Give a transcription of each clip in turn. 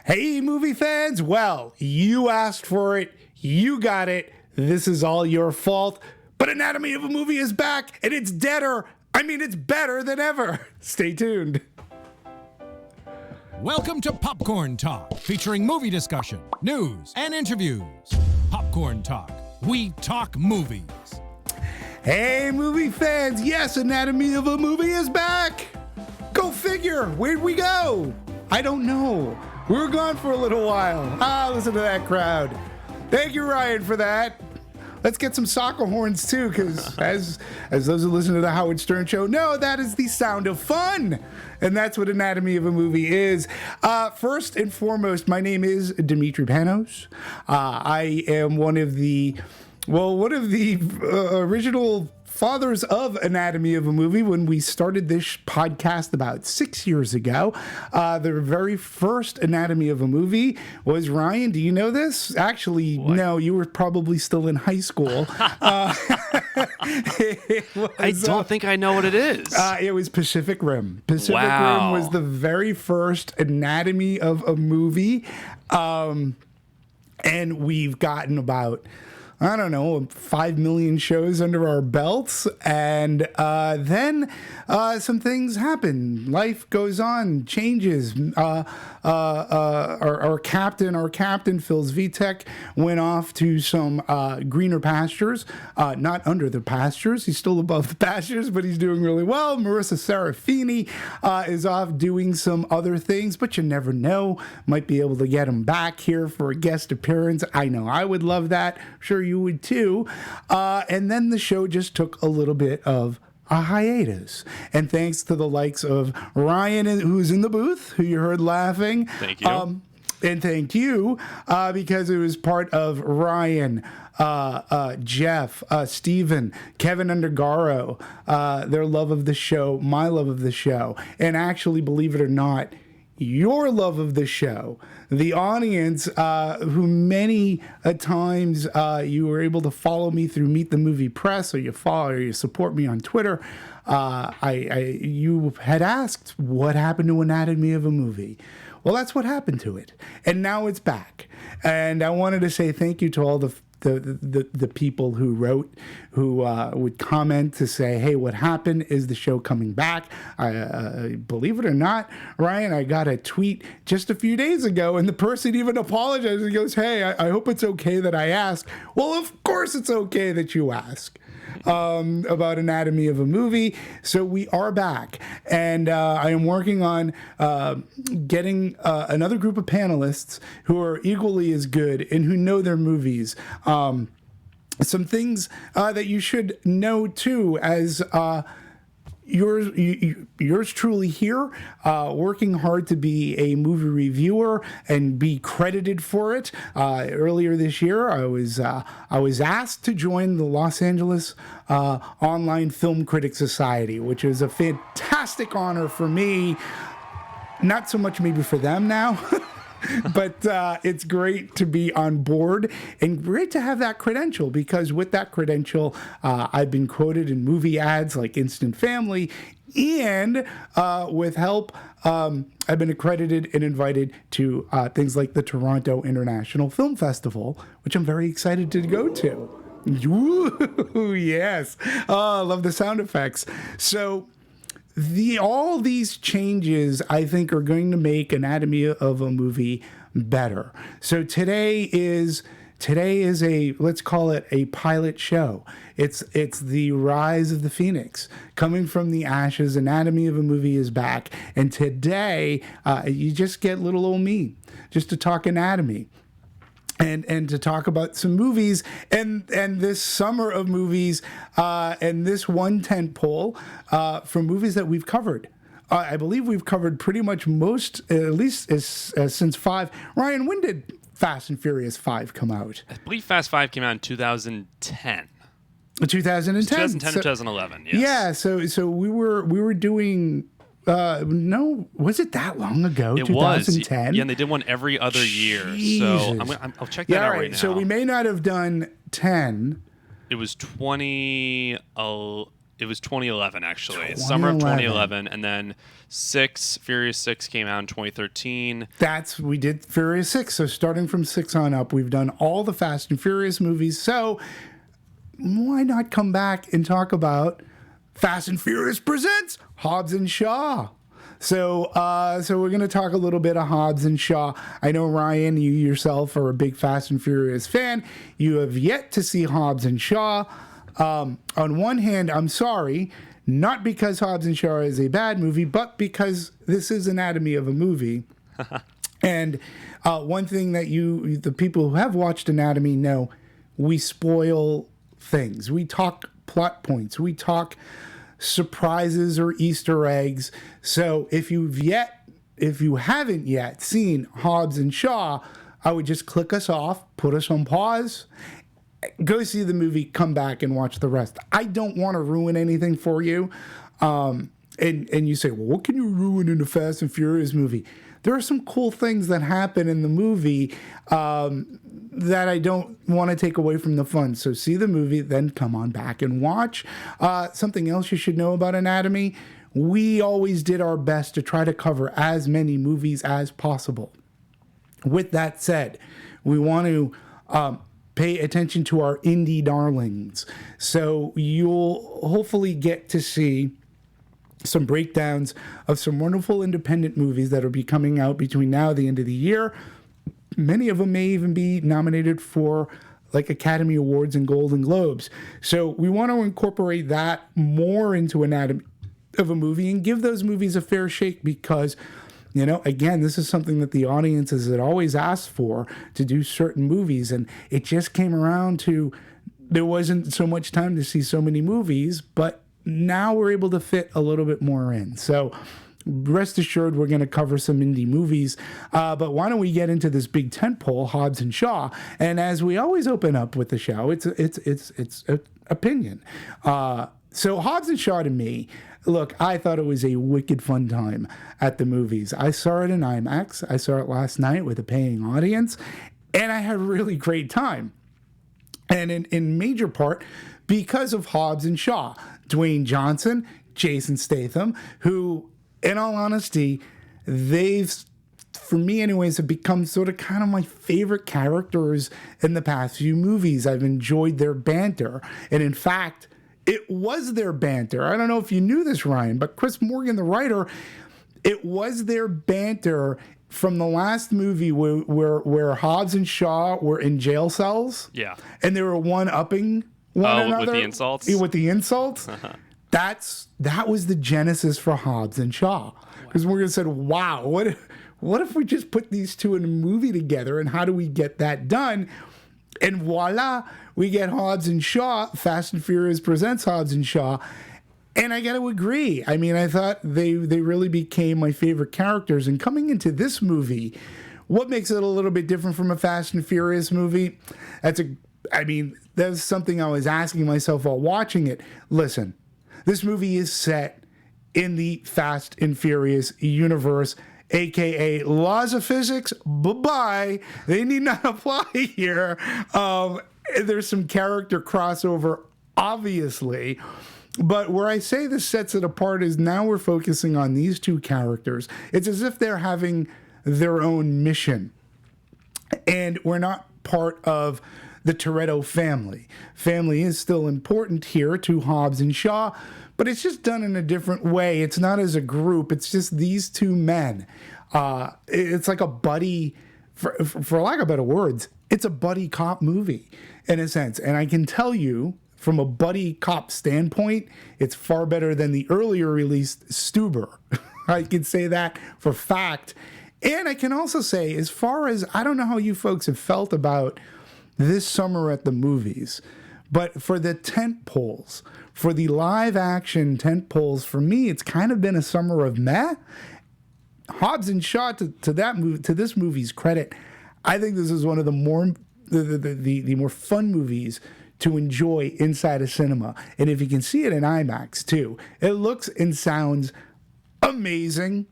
Hey, movie fans. Well, you asked for it. You got it. This is all your fault. But Anatomy of a Movie is back, and it's deader. It's better than ever. Stay tuned. Welcome to Popcorn Talk, featuring movie discussion, news, and interviews. Popcorn Talk. We talk movies. Hey, movie fans. Yes, Anatomy of a Movie is back. Go figure. Where'd we go? I don't know. We were gone for a little while. Listen to that crowd. Thank you, Ryan, for that. Let's get some soccer horns, too, because as those who listen to the Howard Stern Show know, that is the sound of fun. And that's what Anatomy of a Movie is. First and foremost, my name is Demetri Panos. I am one of the original fathers of Anatomy of a Movie when we started this podcast about 6 years ago. The very first Anatomy of a Movie was, Ryan, do you know this? Actually, what? No, you were probably still in high school. I don't think I know what it is. It was Pacific Rim. Pacific Wow. Rim was the very first Anatomy of a Movie. And we've gotten about, 5 million shows under our belts. And then some things happen. Life goes on, changes. Our captain, Phil Zvitek, went off to some greener pastures. Not under the pastures. He's still above the pastures, but he's doing really well. Marissa Serafini is off doing some other things, but you never know. Might be able to get him back here for a guest appearance. I know I would love that. I'm sure you would too. And then the show just took a little bit of a hiatus. And thanks to the likes of Ryan, who's in the booth, who you heard laughing. Thank you. And thank you, because it was part of Ryan, Jeff, Steven, Kevin Undergaro, their love of the show, my love of the show, and actually, believe it or not, your love of the show, the audience, who many times you were able to follow me through Meet the Movie Press, or you follow or you support me on Twitter. You had asked what happened to Anatomy of a Movie. Well, that's what happened to it, and now it's back. And I wanted to say thank you to all the people who wrote, who would comment to say, hey, what happened? Is the show coming back? Believe it or not, Ryan, I got a tweet just a few days ago, and the person even apologized and goes, hey, I hope it's okay that I ask. Well, of course it's okay that you ask about Anatomy of a Movie. So we are back, and I am working on getting another group of panelists who are equally as good and who know their movies. Some things that you should know too, as yours truly here, working hard to be a movie reviewer and be credited for it. Earlier this year, I was asked to join the Los Angeles Online Film Critics Society, which is a fantastic honor for me. Not so much maybe for them now. But it's great to be on board and great to have that credential, because with that credential, I've been quoted in movie ads like Instant Family, and with help, I've been accredited and invited to things like the Toronto International Film Festival, which I'm very excited to go to. Ooh, yes. I love the sound effects. So all these changes, I think, are going to make Anatomy of a Movie better. So today is a, let's call it a pilot show. It's the rise of the phoenix. Coming from the ashes, Anatomy of a Movie is back. And today, you just get little old me, just to talk anatomy. And to talk about some movies and this summer of movies, and this one tent pole from movies that we've covered. I believe we've covered pretty much most, at least since 5. Ryan, when did Fast and Furious 5 come out? I believe Fast 5 came out in 2010. 2010? 2010 or 2011, yes. Yeah, so we were doing... no, was it that long ago? It 2010? was. Yeah, and they did one every other year. So I'll check that out right now. So we may not have done 10. It was 2011. It was 2011, actually. Summer of 2011. And then Furious 6 came out in 2013. We did Furious 6. So starting from 6 on up, we've done all the Fast and Furious movies. So why not come back and talk about Fast and Furious presents Hobbs and Shaw? So we're going to talk a little bit of Hobbs and Shaw. I know, Ryan, you yourself are a big Fast and Furious fan. You have yet to see Hobbs and Shaw. On one hand, I'm sorry, not because Hobbs and Shaw is a bad movie, but because this is Anatomy of a Movie. And one thing that the people who have watched Anatomy know, we spoil things. We talk plot points. We talk surprises or Easter eggs. So if you haven't yet seen Hobbs and Shaw, I would just click us off, put us on pause, go see the movie, come back and watch the rest. I don't want to ruin anything for you. And you say, well, what can you ruin in a Fast and Furious movie? There are some cool things that happen in the movie that I don't want to take away from the fun. So see the movie, then come on back and watch. Something else you should know about Anatomy, we always did our best to try to cover as many movies as possible. With that said, we want to pay attention to our indie darlings. So you'll hopefully get to see some breakdowns of some wonderful independent movies that will be coming out between now and the end of the year. Many of them may even be nominated for like Academy Awards and Golden Globes. So we want to incorporate that more into Anatomy of a Movie and give those movies a fair shake because, you know, again, this is something that the audiences had always asked for, to do certain movies. And it just came around to, there wasn't so much time to see so many movies, but now we're able to fit a little bit more in. So rest assured, we're going to cover some indie movies. But why don't we get into this big tentpole, Hobbs and Shaw? And as we always open up with the show, it's opinion. So Hobbs and Shaw, to me, look, I thought it was a wicked fun time at the movies. I saw it in IMAX. I saw it last night with a paying audience, and I had a really great time. And in major part because of Hobbs and Shaw, Dwayne Johnson, Jason Statham, who, in all honesty, they've, for me anyways, have become sort of kind of my favorite characters in the past few movies. I've enjoyed their banter. And in fact, it was their banter. I don't know if you knew this, Ryan, but Chris Morgan, the writer, it was their banter from the last movie where Hobbs and Shaw were in jail cells. Yeah. And they were one-upping one another. With the insults? With the insults. That was the genesis for Hobbs and Shaw. Because Morgan said, wow, what if we just put these two in a movie together, and how do we get that done? And voila, we get Hobbs and Shaw. Fast and Furious presents Hobbs and Shaw. And I got to agree. I mean, I thought they really became my favorite characters. And coming into this movie, what makes it a little bit different from a Fast and Furious movie? That's something I was asking myself while watching it. Listen, this movie is set in the Fast and Furious universe, aka laws of physics. Bye-bye. They need not apply here. There's some character crossover, obviously. But where I say this sets it apart is now we're focusing on these two characters. It's as if they're having their own mission. And we're not part of the Toretto family. Family is still important here to Hobbs and Shaw, but it's just done in a different way. It's not as a group. It's just these two men. It's like a buddy, for lack of better words, it's a buddy cop movie in a sense. And I can tell you, from a buddy cop standpoint, it's far better than the earlier released Stuber. I can say that for fact. And I can also say, as far as, I don't know how you folks have felt about this summer at the movies, but for the tent poles, for the live action tent poles, for me, it's kind of been a summer of meh. Hobbs and Shaw, to this movie's credit, I think this is one of the more fun movies to enjoy inside a cinema. And if you can see it in IMAX too, it looks and sounds amazing.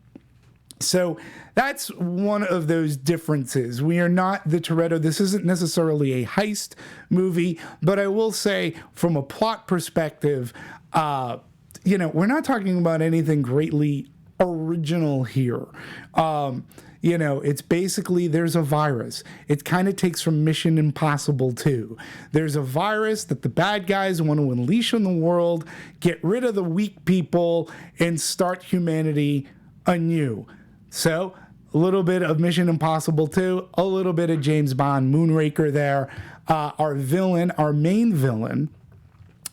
So that's one of those differences. We are not the Toretto. This isn't necessarily a heist movie, but I will say from a plot perspective, we're not talking about anything greatly original here. It's basically there's a virus. It kind of takes from Mission Impossible 2. There's a virus that the bad guys want to unleash on the world, get rid of the weak people, and start humanity anew. So, a little bit of Mission Impossible 2, a little bit of James Bond Moonraker there. Our main villain,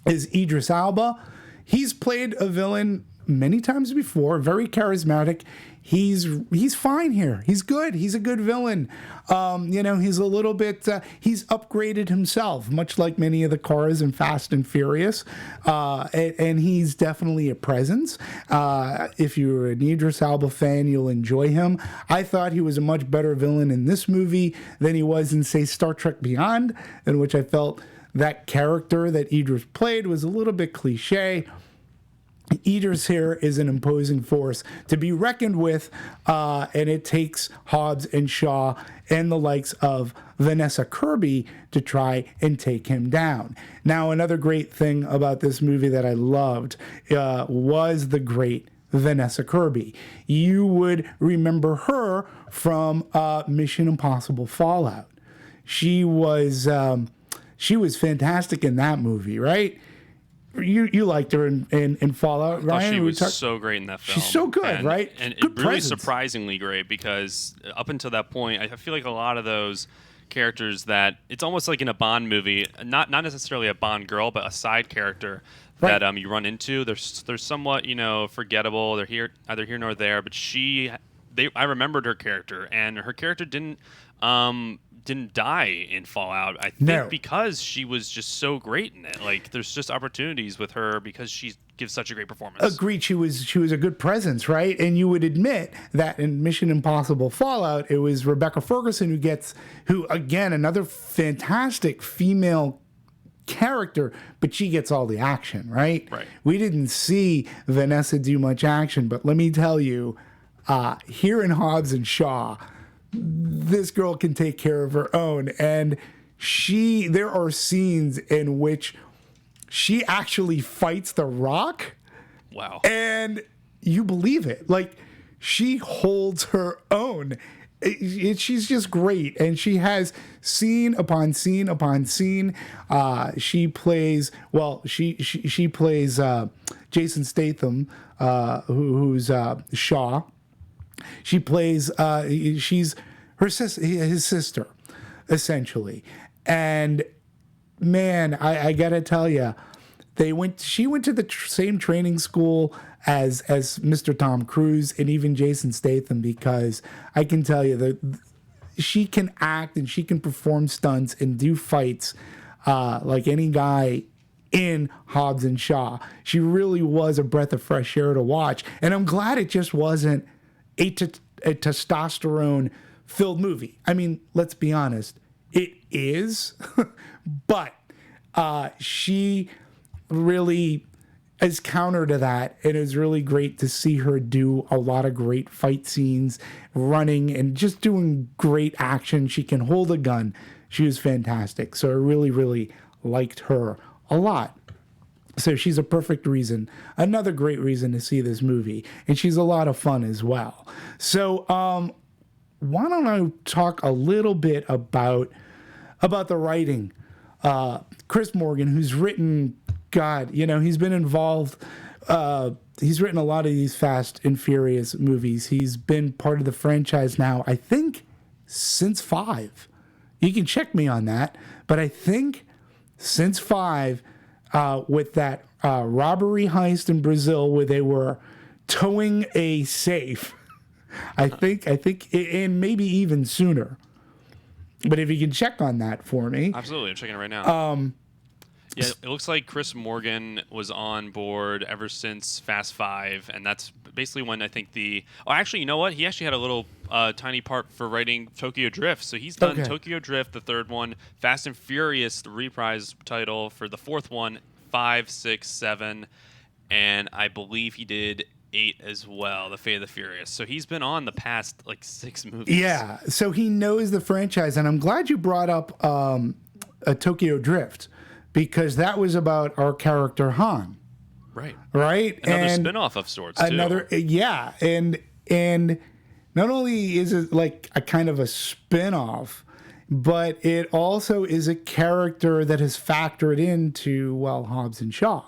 is Idris Elba. He's played a villain many times before, very charismatic. He's fine here. He's good. He's a good villain. He's a little bit, he's upgraded himself, much like many of the cars in Fast and Furious. And he's definitely a presence. If you're an Idris Elba fan, you'll enjoy him. I thought he was a much better villain in this movie than he was in, say, Star Trek Beyond, in which I felt that character that Idris played was a little bit cliche. Idris here is an imposing force to be reckoned with, and it takes Hobbs and Shaw and the likes of Vanessa Kirby to try and take him down. Now, another great thing about this movie that I loved was the great Vanessa Kirby. You would remember her from Mission Impossible Fallout. She was fantastic in that movie, right? You liked her in Fallout, Ryan? She was so great in that film. She's so good, right? And good really presence. surprisingly great, because up until that point, I feel like a lot of those characters that it's almost like in a Bond movie, not necessarily a Bond girl, but a side character that you run into. They're somewhat forgettable. They're neither here nor there. But I remembered her character, and her character didn't die in Fallout, I think, because she was just so great in it. Like, there's just opportunities with her because she gives such a great performance. Agreed. She was a good presence, right? And you would admit that in Mission Impossible Fallout, it was Rebecca Ferguson who again, another fantastic female character, but she gets all the action, right? Right. We didn't see Vanessa do much action, but let me tell you, here in Hobbs and Shaw, this girl can take care of her own. And there are scenes in which she actually fights The Rock. Wow. And you believe it. Like, she holds her own. She's just great. And she has scene upon scene upon scene. She plays Jason Statham, who's Shaw. She plays, she's his sister, essentially. And man, I gotta tell you, she went to the same training school as Mr. Tom Cruise and even Jason Statham, because I can tell you that she can act and she can perform stunts and do fights like any guy in Hobbs and Shaw. She really was a breath of fresh air to watch. And I'm glad it just wasn't a testosterone-filled movie. I mean, let's be honest, it is, but she really is counter to that. It is really great to see her do a lot of great fight scenes, running and just doing great action. She can hold a gun. She was fantastic. So I really, really liked her a lot. So she's a perfect reason, another great reason to see this movie. And she's a lot of fun as well. So why don't I talk a little bit about the writing. Chris Morgan, who's written, he's been involved. He's written a lot of these Fast and Furious movies. He's been part of the franchise now, I think, since 5. You can check me on that. But I think since 5, with that robbery heist in Brazil where they were towing a safe. I think, and maybe even sooner. But if you can check on that for me. Absolutely, I'm checking it right now. Yeah, it looks like Chris Morgan was on board ever since Fast 5, and that's basically when I think actually, you know what? He actually had a little tiny part for writing Tokyo Drift. So he's done Tokyo Drift, the 3rd one, Fast and Furious, the reprise title for the 4th one, 5, 6, 7, and I believe he did 8 as well, The Fate of the Furious. So he's been on the past like 6 movies. Yeah, so he knows the franchise, and I'm glad you brought up a Tokyo Drift, because that was about our character Han. Right. Another spin-off of sorts, too. Yeah, and not only is it like a kind of a spin-off, but it also is a character that has factored into, well, Hobbs and Shaw,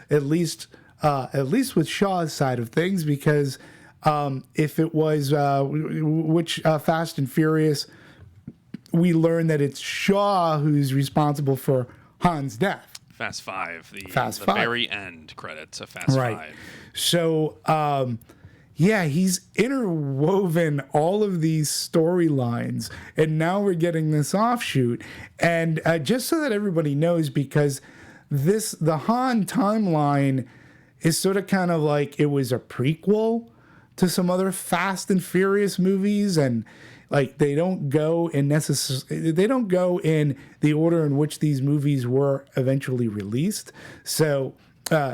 at least with Shaw's side of things, because if it was which Fast and Furious, we learned that it's Shaw who's responsible for Han's death. Fast 5, the Five. very end credits of Fast 5. So, yeah, he's interwoven all of these storylines, and now we're getting this offshoot. And just so that everybody knows, because the Han timeline is sort of kind of like it was a prequel to some other Fast and Furious movies, and like they don't go in the order in which these movies were eventually released. So,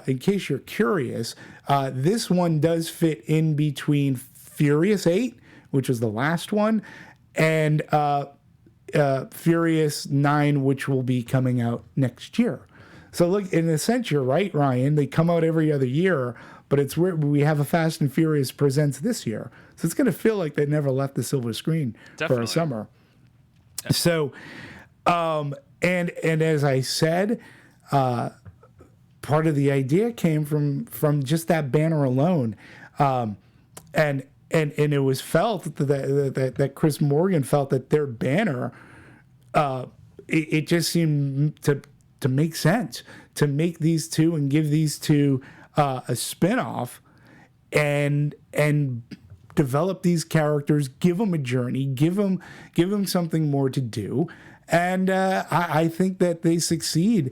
in case you're curious, this one does fit in between Furious 8, which was the last one, and Furious 9, which will be coming out next year. So look, in a sense, you're right, Ryan. They come out every other year, but it's where we have a Fast and Furious Presents this year. So it's going to feel like they never left the silver screen for a summer. So, and as I said, part of the idea came from just that banner alone, and it was felt that Chris Morgan felt that their banner, it just seemed to make sense to make these two and give these two a spinoff, and develop these characters, give them a journey, give them something more to do, and I think that they succeed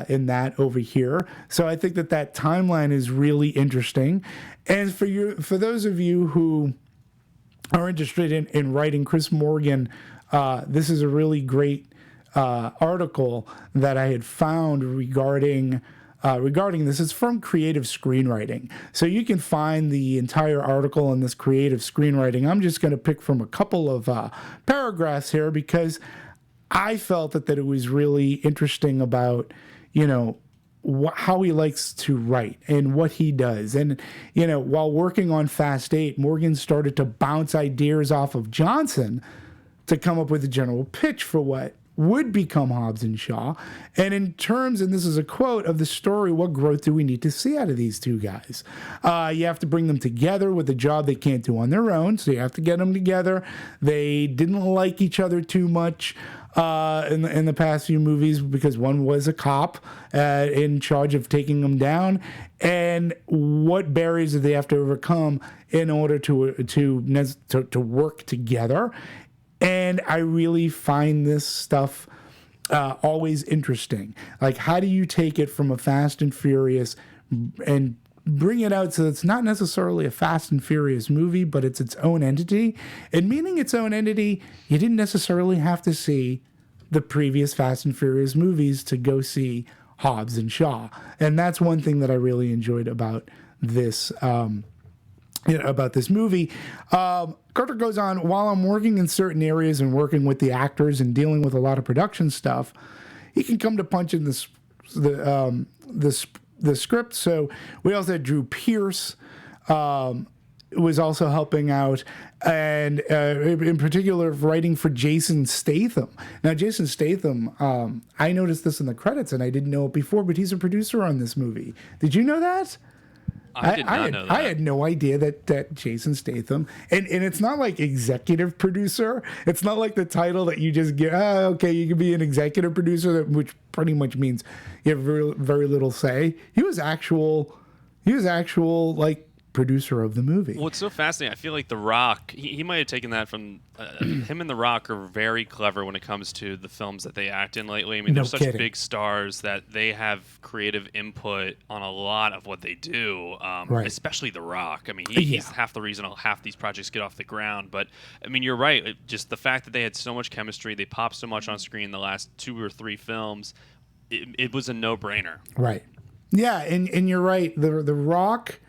in that over here. So I think that timeline is really interesting, and for those of you who are interested in writing, Chris Morgan, this is a really great article that I had found regarding this. It's from Creative Screenwriting. So you can find the entire article in this Creative Screenwriting. I'm just going to pick from a couple of paragraphs here, because I felt that it was really interesting about, how he likes to write and what he does. And, while working on Fast 8, Morgan started to bounce ideas off of Johnson to come up with a general pitch for what would become Hobbs and Shaw. And in terms, and this is a quote of the story, what growth do we need to see out of these two guys? You have to bring them together with a job they can't do on their own. So you have to get them together. They didn't like each other too much in the past few movies, because one was a cop in charge of taking them down. And what barriers do they have to overcome in order to work together? And I really find this stuff always interesting. Like, how do you take it from a Fast and Furious and bring it out so it's not necessarily a Fast and Furious movie, but it's its own entity? And meaning its own entity, you didn't necessarily have to see the previous Fast and Furious movies to go see Hobbs and Shaw. And that's one thing that I really enjoyed about this movie. Carter goes on, while I'm working in certain areas and working with the actors and dealing with a lot of production stuff, he can come to punch in the script. So we also had Drew Pierce, was also helping out, and in particular writing for Jason Statham. Now, Jason Statham, I noticed this in the credits and I didn't know it before, but he's a producer on this movie. Did you know that? I did not know that. I had no idea that Jason Statham, and it's not like executive producer. It's not like the title that you just get, okay, you can be an executive producer, which pretty much means you have very, very little say. He was actual like producer of the movie. Well, it's so fascinating. I feel like The Rock, he might have taken that from him, and The Rock are very clever when it comes to the films that they act in lately. I mean, they're such big stars that they have creative input on a lot of what they do, right. Especially The Rock. I mean, he's half the reason half these projects get off the ground. But, I mean, you're right. Just the fact that they had so much chemistry, they popped so much on screen the last 2 or 3 films, it was a no-brainer. Right. Yeah, and you're right. The Rock,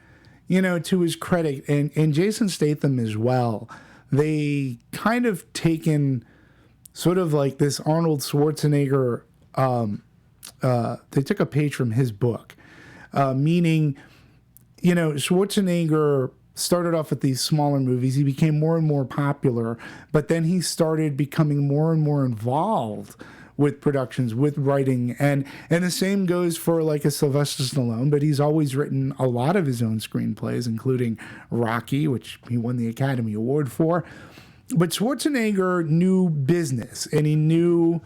to his credit, and Jason Statham as well, they kind of taken sort of like this Arnold Schwarzenegger, they took a page from his book, meaning, Schwarzenegger started off with these smaller movies. He became more and more popular, but then he started becoming more and more involved with productions, with writing, and the same goes for like a Sylvester Stallone, but he's always written a lot of his own screenplays, including Rocky, which he won the Academy Award for. But Schwarzenegger knew business, and he knew,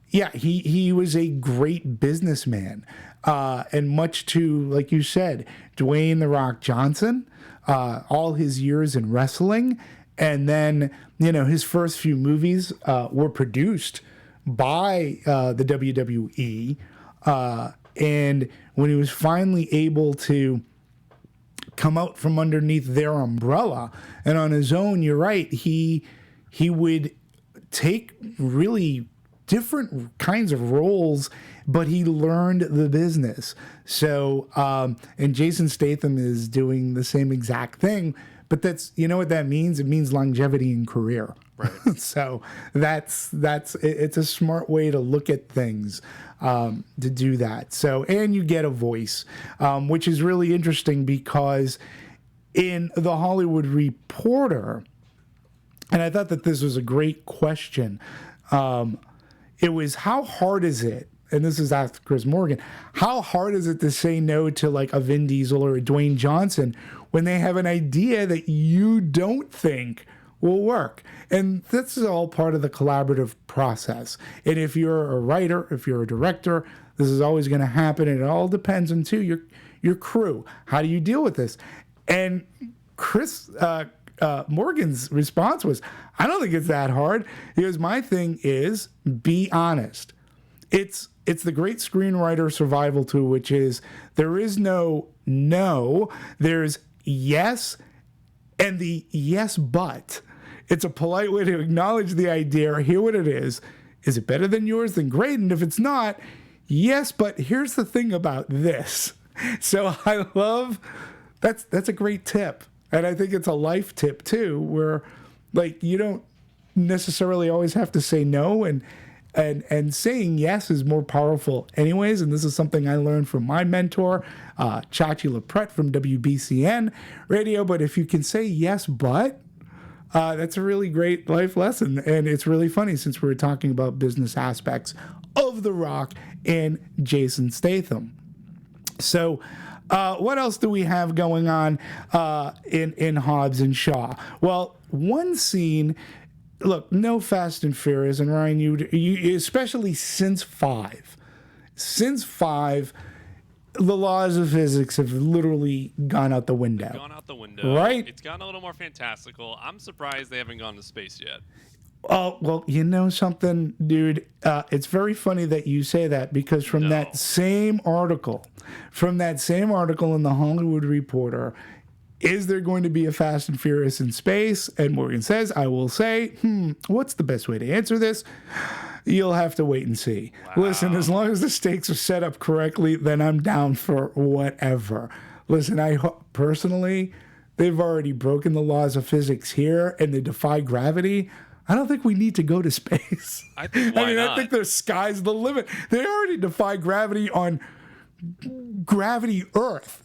he was a great businessman, and much to, like you said, Dwayne "The Rock" Johnson, all his years in wrestling, and then, his first few movies were produced by the WWE, and when he was finally able to come out from underneath their umbrella and on his own, you're right, he would take really different kinds of roles, but he learned the business. So, and Jason Statham is doing the same exact thing, but that's, what that means? It means longevity in career. Right. So that's it's a smart way to look at things, to do that. So, and you get a voice, which is really interesting because in The Hollywood Reporter, and I thought that this was a great question. It was, how hard is it? And this is asked Chris Morgan. How hard is it to say no to like a Vin Diesel or a Dwayne Johnson when they have an idea that you don't think will work? And this is all part of the collaborative process. And if you're a writer, if you're a director, this is always going to happen. And it all depends on your crew. How do you deal with this? And Chris Morgan's response was, I don't think it's that hard. He goes, my thing is, be honest. It's the great screenwriter survival tool, which is there is no, there's yes, and the yes, but. It's a polite way to acknowledge the idea, hear what it is. Is it better than yours? Then great. And if it's not, yes, but here's the thing about this. So I love, that's a great tip. And I think it's a life tip too, where like you don't necessarily always have to say no, and saying yes is more powerful anyways. And this is something I learned from my mentor, Chachi LaPrette from WBCN Radio. But if you can say yes, but that's a really great life lesson. And it's really funny since we were talking about business aspects of The Rock and Jason Statham. So what else do we have going on in Hobbs and Shaw? Well, one scene, look, no Fast and Furious, and Ryan, you especially since 5. Since 5, the laws of physics have literally gone out the window. Gone out the window. Right? It's gotten a little more fantastical. I'm surprised they haven't gone to space yet. Oh, well, you know something, dude? It's very funny that you say that because from that same article in the Hollywood Reporter, is there going to be a Fast and Furious in space? And Morgan says, I will say, what's the best way to answer this? You'll have to wait and see. Wow. Listen, as long as the stakes are set up correctly, then I'm down for whatever. Listen, personally, they've already broken the laws of physics here and they defy gravity. I don't think we need to go to space. I think I think the sky's the limit. They already defy gravity on gravity Earth.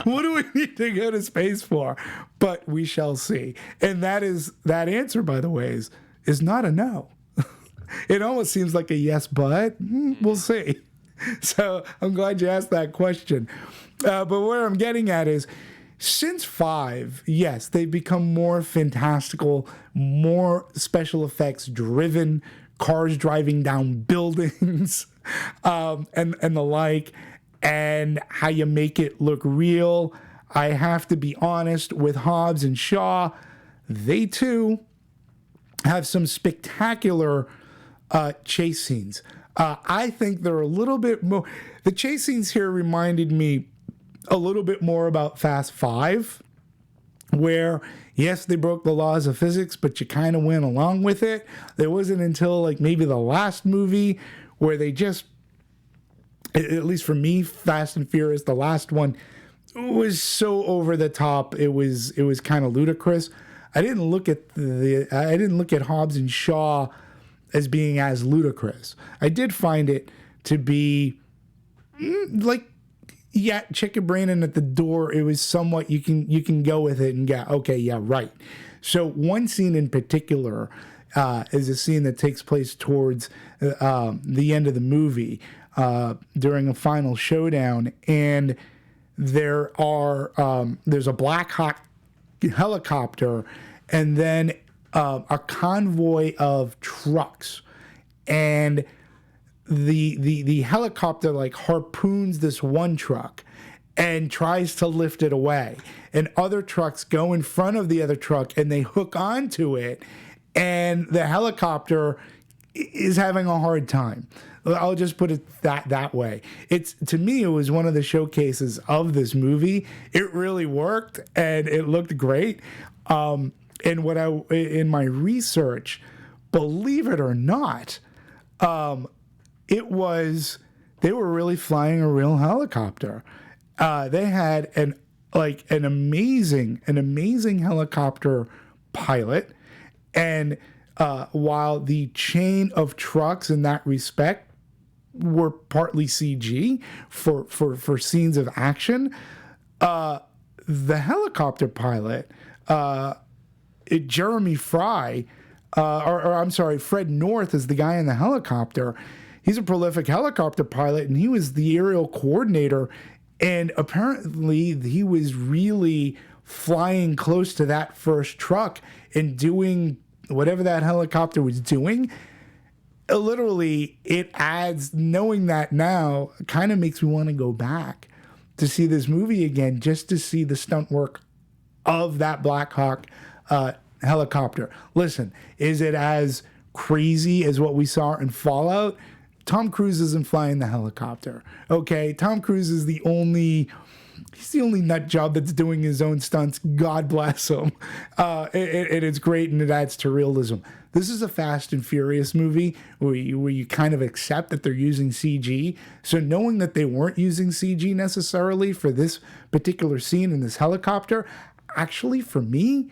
What do we need to go to space for? But we shall see. And that answer, by the way, is not a no. It almost seems like a yes, but we'll see. So I'm glad you asked that question. But where I'm getting at is, since 5, yes, they've become more fantastical, more special effects driven, cars driving down buildings, and the like, and how you make it look real. I have to be honest with Hobbs and Shaw. They too have some spectacular chase scenes. I think they're a little bit more. The chase scenes here reminded me a little bit more about Fast 5, where, yes, they broke the laws of physics, but you kind of went along with it. It wasn't until like maybe the last movie where they just, at least for me, Fast and Furious, the last one, was so over the top. It was kind of ludicrous. I didn't look at Hobbs and Shaw as being as ludicrous. I did find it to be like, yeah, chicken brain, and at the door it was somewhat you can go with it and go, okay, yeah, right. So one scene in particular is a scene that takes place towards the end of the movie during a final showdown, and there's a Black Hawk helicopter, and then a convoy of trucks, and the helicopter like harpoons this one truck and tries to lift it away, and other trucks go in front of the other truck and they hook onto it, and the helicopter is having a hard time. I'll just put it that way. To me, it was one of the showcases of this movie. It really worked and it looked great. And in my research, believe it or not, they were really flying a real helicopter. They had an amazing helicopter pilot, and while the chain of trucks in that respect were partly CG for scenes of action, the helicopter pilot, Jeremy Fry, Fred North is the guy in the helicopter. He's a prolific helicopter pilot, and he was the aerial coordinator. And apparently, he was really flying close to that first truck and doing whatever that helicopter was doing. Literally, it adds, knowing that now, kind of makes me want to go back to see this movie again, just to see the stunt work of that Black Hawk helicopter. Listen, is it as crazy as what we saw in Fallout? Tom Cruise isn't flying the helicopter. Okay, Tom Cruise is the only nut job that's doing his own stunts. God bless him. It's great, and it adds to realism. This is a Fast and Furious movie where you kind of accept that they're using CG. So knowing that they weren't using CG necessarily for this particular scene in this helicopter, actually for me,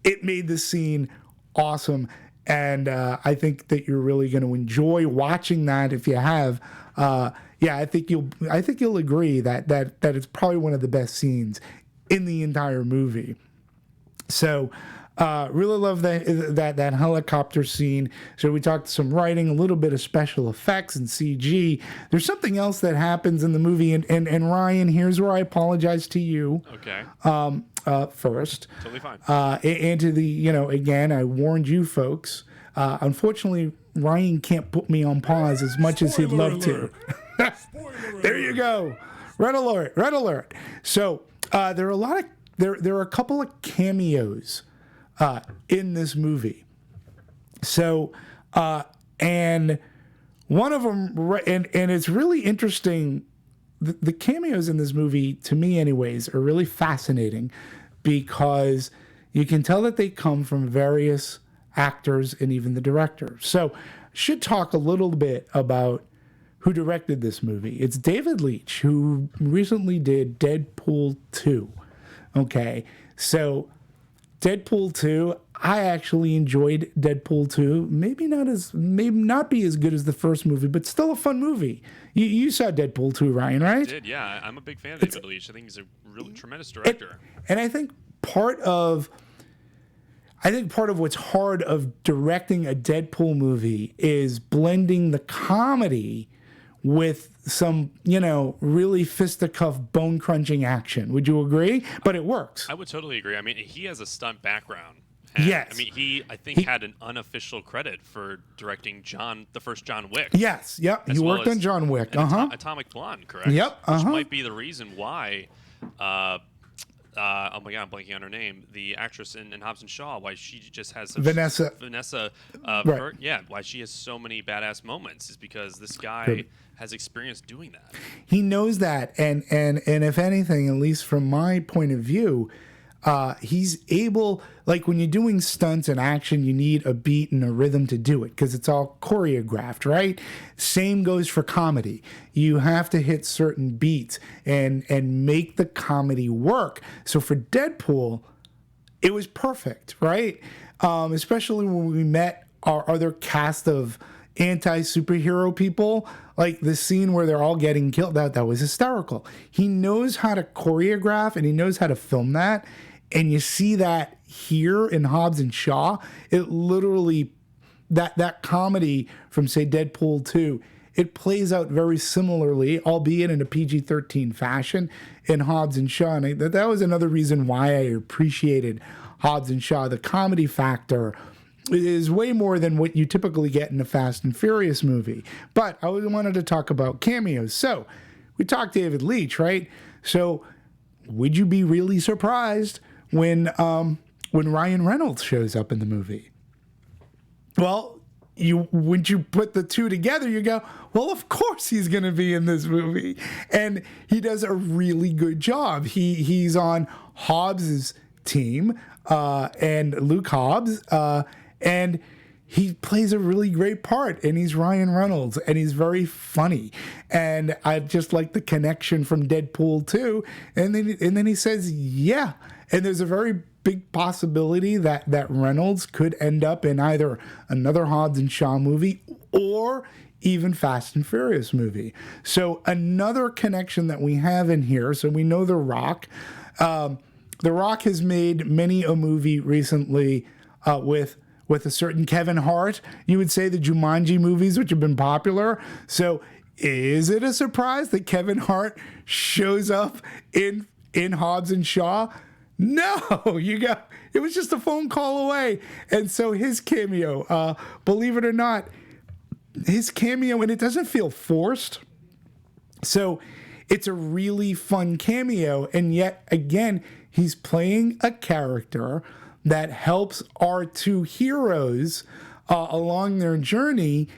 it made the scene awesome. And I think that you're really going to enjoy watching that if you have. I think you'll agree that it's probably one of the best scenes in the entire movie. So really love that helicopter scene. So we talked some writing, a little bit of special effects and CG. There's something else that happens in the movie, and Ryan, here's where I apologize to you. Okay. First. Totally fine. And to the, again, I warned you folks. Unfortunately, Ryan can't put me on pause as much as he'd love to. There you go. Red alert. So there are a couple of cameos in this movie. So and one of them, and it's really interesting. The cameos in this movie, to me anyways, are really fascinating because you can tell that they come from various actors and even the director. So should talk a little bit about who directed this movie. It's David Leitch, who recently did Deadpool 2. Okay, so Deadpool 2, I actually enjoyed Deadpool 2. Maybe not be as good as the first movie, but still a fun movie. You saw Deadpool 2, Ryan, right? I did, yeah. I'm a big fan of David Leitch. I think he's a really tremendous director. And I think part of what's hard of directing a Deadpool movie is blending the comedy with some, really fisticuff, bone-crunching action. Would you agree? But it works. I would totally agree. I mean, he has a stunt background. And, yes. I mean, he had an unofficial credit for directing the first John Wick. Yes. Yep. He worked on John Wick. Atomic Blonde, correct? Yep. Which might be the reason why. Oh my God, I'm blanking on her name. The actress in Hobbs and Shaw. Why she just has such Vanessa. Right. Why she has so many badass moments is because this guy has experience doing that. He knows that, and if anything, at least from my point of view, he's able, like when you're doing stunts and action, you need a beat and a rhythm to do it because it's all choreographed, right? Same goes for comedy. You have to hit certain beats and make the comedy work. So for Deadpool, it was perfect, right? Especially when we met our other cast of anti-superhero people, like the scene where they're all getting killed, that was hysterical. He knows how to choreograph and he knows how to film that. And you see that here in Hobbs and Shaw. It literally, that comedy from, say, Deadpool 2, it plays out very similarly, albeit in a PG-13 fashion in Hobbs and Shaw. And that was another reason why I appreciated Hobbs and Shaw. The comedy factor is way more than what you typically get in a Fast and Furious movie. But I wanted to talk about cameos. So we talked David Leitch, right? So would you be really surprised when Ryan Reynolds shows up in the movie? Well, when you put the two together, you go, well, of course he's going to be in this movie. And he does a really good job. He's on Hobbs's team, and Luke Hobbs, and he plays a really great part, and he's Ryan Reynolds, and he's very funny. And I just like the connection from Deadpool 2. And then he says, yeah. And there's a very big possibility that Reynolds could end up in either another Hobbs and Shaw movie or even Fast and Furious movie. So another connection that we have in here. So we know The Rock. The Rock has made many a movie recently with a certain Kevin Hart. You would say the Jumanji movies, which have been popular. So is it a surprise that Kevin Hart shows up in Hobbs and Shaw? No, it was just a phone call away. And so his cameo, believe it or not, his cameo, and it doesn't feel forced. So it's a really fun cameo. And yet again, he's playing a character that helps our two heroes along their journey.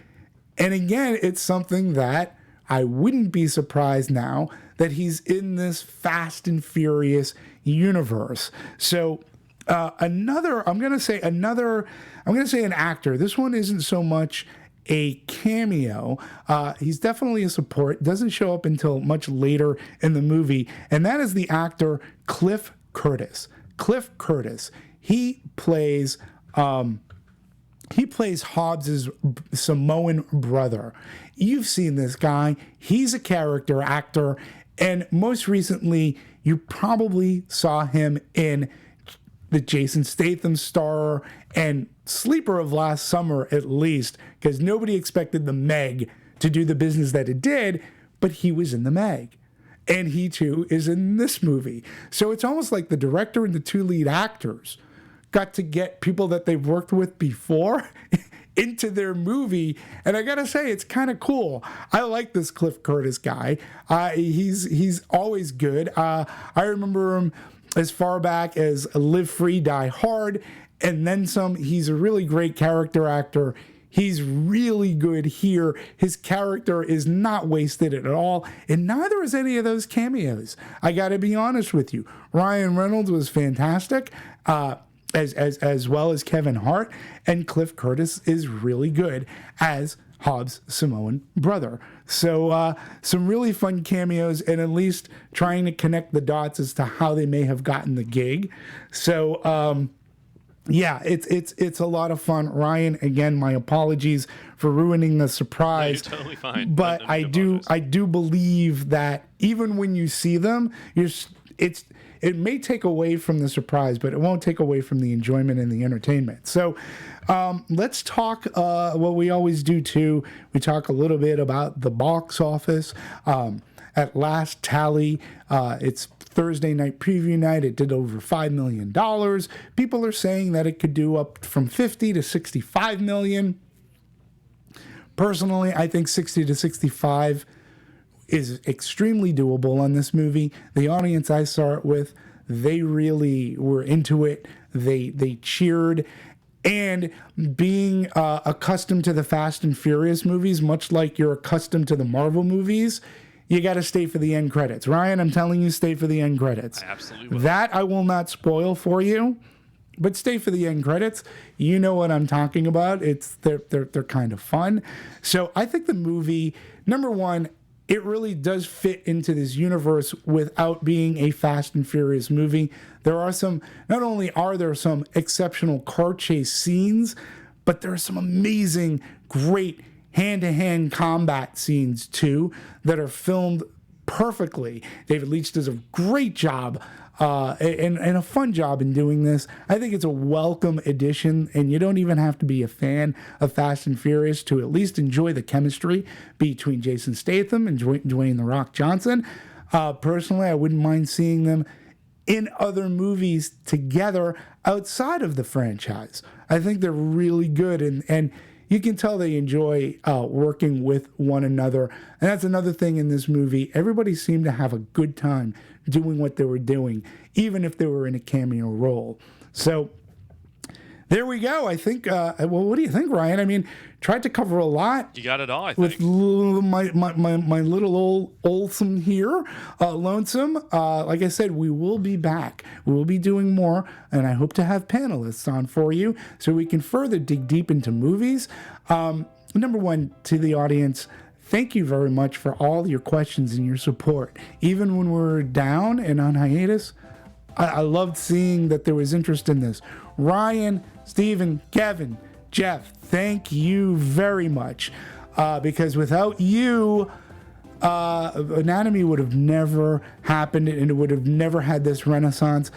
And again, it's something that I wouldn't be surprised now that he's in this Fast and Furious universe. So I'm going to say an actor. This one isn't so much a cameo. He's definitely a support. Doesn't show up until much later in the movie. And that is the actor Cliff Curtis. Cliff Curtis. He plays Hobbs's Samoan brother. You've seen this guy. He's a character actor. And most recently, you probably saw him in the Jason Statham star and sleeper of last summer, at least, because nobody expected the Meg to do the business that it did, but he was in the Meg. And he, too, is in this movie. So it's almost like the director and the two lead actors got to get people that they've worked with before into their movie. And I gotta say, it's kind of cool. I like this Cliff Curtis guy. He's always good. I remember him as far back as Live Free, Die Hard, and then some. He's a really great character actor. He's really good here. His character is not wasted at all, and neither is any of those cameos. I gotta be honest with you. Ryan Reynolds was fantastic. As well as Kevin Hart, and Cliff Curtis is really good as Hobbs' Samoan brother. So some really fun cameos, and at least trying to connect the dots as to how they may have gotten the gig. So yeah, it's a lot of fun. Ryan, again, my apologies for ruining the surprise. No, you're totally fine. But I do believe that even when you see them, it may take away from the surprise, but it won't take away from the enjoyment and the entertainment. So let's talk what we always do too. We talk a little bit about the box office. At last tally, it's Thursday night preview night. It did over $5 million. People are saying that it could do up from 50 to 65 million. Personally, I think 60 to 65 is extremely doable on this movie. The audience I saw it with, they really were into it. They cheered. And being accustomed to the Fast and Furious movies, much like you're accustomed to the Marvel movies, you got to stay for the end credits. Ryan, I'm telling you, stay for the end credits. I absolutely will. That I will not spoil for you, but stay for the end credits. You know what I'm talking about. They're kind of fun. So I think the movie, number one, it really does fit into this universe without being a Fast and Furious movie. Not only are there some exceptional car chase scenes, but there are some amazing, great hand-to-hand combat scenes too that are filmed perfectly. David Leitch does a great job and a fun job in doing this. I think it's a welcome addition, and you don't even have to be a fan of Fast and Furious to at least enjoy the chemistry between Jason Statham and Dwayne "The Rock" Johnson. Personally, I wouldn't mind seeing them in other movies together outside of the franchise. I think they're really good, and you can tell they enjoy working with one another. And that's another thing in this movie. Everybody seemed to have a good time doing what they were doing, even if they were in a cameo role. So there we go. I think, well, what do you think, Ryan? I mean, tried to cover a lot. You got it all, I With think. my little old Olson here, Lonesome. Like I said, we will be back. We will be doing more, and I hope to have panelists on for you so we can further dig deep into movies. Number one, to the audience, thank you very much for all your questions and your support. Even when we're down and on hiatus, I loved seeing that there was interest in this. Ryan, Stephen, Kevin, Jeff, thank you very much. Because without you, Anatomy would have never happened, and it would have never had this renaissance.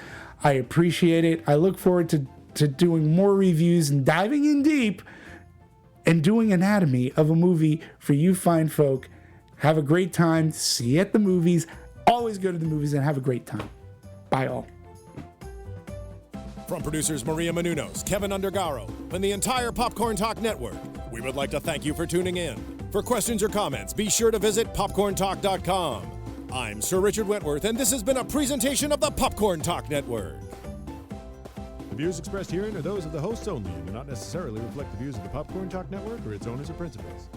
I appreciate it. I look forward to doing more reviews and diving in deep and doing Anatomy of a movie for you fine folk. Have a great time. See you at the movies. Always go to the movies and have a great time. Bye all. From producers Maria Menounos, Kevin Undergaro, and the entire Popcorn Talk Network, we would like to thank you for tuning in. For questions or comments, be sure to visit popcorntalk.com. I'm Sir Richard Wentworth, and this has been a presentation of the Popcorn Talk Network. The views expressed herein are those of the hosts only and do not necessarily reflect the views of the Popcorn Talk Network or its owners or principals.